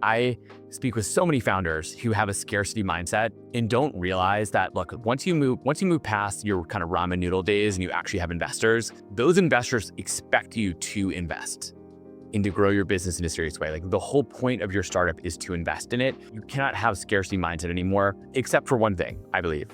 I speak with so many founders who have a scarcity mindset and don't realize that, look, once you move past your kind of ramen noodle days and you actually have investors, those investors expect you to invest and to grow your business in a serious way. Like the whole point of your startup is to invest in it. You cannot have scarcity mindset anymore, except for one thing, I believe.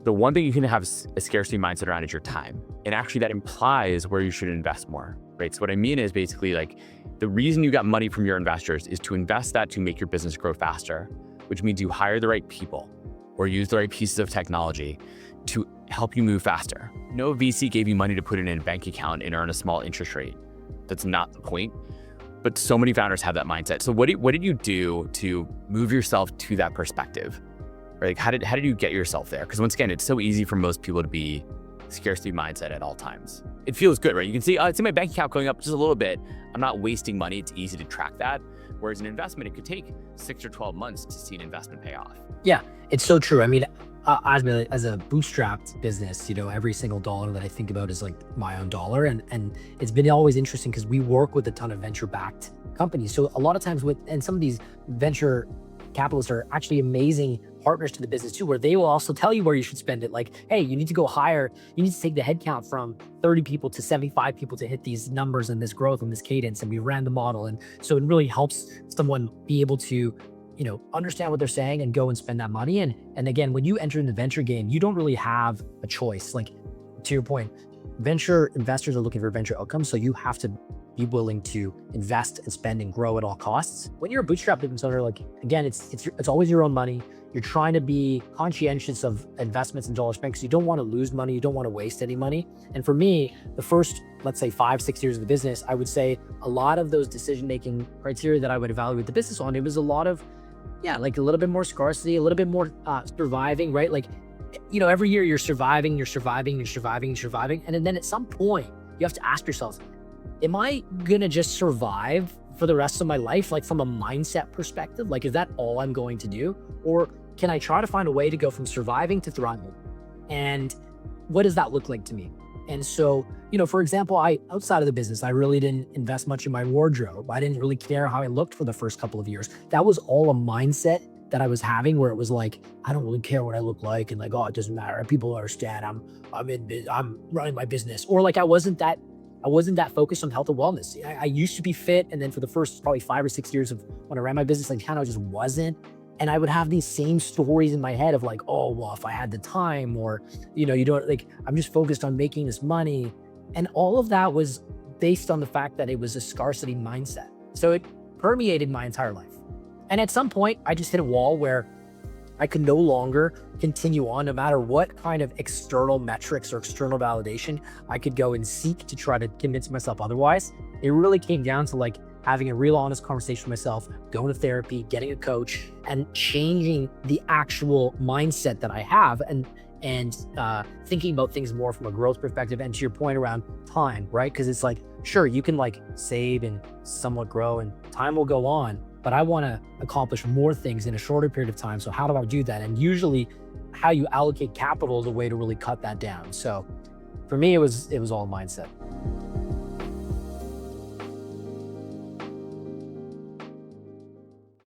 The one thing you can have a scarcity mindset around is your time. And actually that implies where you should invest more, right? So what I mean is basically like the reason you got money from your investors is to invest that to make your business grow faster, which means you hire the right people or use the right pieces of technology to help you move faster. No VC gave you money to put it in a bank account and earn a small interest rate. That's not the point. But so many founders have that mindset. So what did you do to move yourself to that perspective? Right? Like how did you get yourself there? Because once again, it's so easy for most people to be scarcity mindset at all times. It feels good, right? You can see, oh, it's in my bank account going up just a little bit. I'm not wasting money. It's easy to track that. Whereas an investment, it could take 6 or 12 months to see an investment pay off. Yeah, it's so true. I mean, as a bootstrapped business, every single dollar that I think about is like my own dollar. And it's been always interesting because we work with a ton of venture-backed companies. So a lot of times and some of these venture capitalists are actually amazing partners to the business too, where they will also tell you where you should spend it. Like, hey, you need to go hire, you need to take the headcount from 30 people to 75 people to hit these numbers and this growth and this cadence. And we ran the model. And so it really helps someone be able to, understand what they're saying and go and spend that money. And again, when you enter in the venture game, you don't really have a choice. Like to your point, venture investors are looking for venture outcomes. So you have to be willing to invest and spend and grow at all costs. When you're a bootstrap business owner, like again, it's always your own money. You're trying to be conscientious of investments and dollars spent because you don't want to lose money. You don't want to waste any money. And for me, the first, let's say 5-6 years of the business, I would say a lot of those decision-making criteria that I would evaluate the business on, it was a lot of, like a little bit more scarcity, a little bit more surviving, right? Like, every year you're surviving. And then at some point you have to ask yourself, am I gonna just survive for the rest of my life? Like from a mindset perspective, like, is that all I'm going to do? Or can I try to find a way to go from surviving to thriving? And what does that look like to me? And so, for example, outside of the business, I really didn't invest much in my wardrobe. I didn't really care how I looked for the first couple of years. That was all a mindset that I was having where it was like, I don't really care what I look like. And like, oh, it doesn't matter. People understand I'm running my business. Or like, I wasn't that focused on health and wellness. I used to be fit. And then for the first probably 5 or 6 years of when I ran my business, I kind of just wasn't. And I would have these same stories in my head of like, oh, well, if I had the time, or, I'm just focused on making this money. And all of that was based on the fact that it was a scarcity mindset. So it permeated my entire life. And at some point I just hit a wall where I could no longer continue on, no matter what kind of external metrics or external validation I could go and seek to try to convince myself otherwise. It really came down to like having a real honest conversation with myself, going to therapy, getting a coach, and changing the actual mindset that I have and thinking about things more from a growth perspective. And to your point around time, right? Because it's like, sure, you can like save and somewhat grow and time will go on, but I want to accomplish more things in a shorter period of time. So how do I do that? And usually how you allocate capital is a way to really cut that down. So for me, it was all mindset.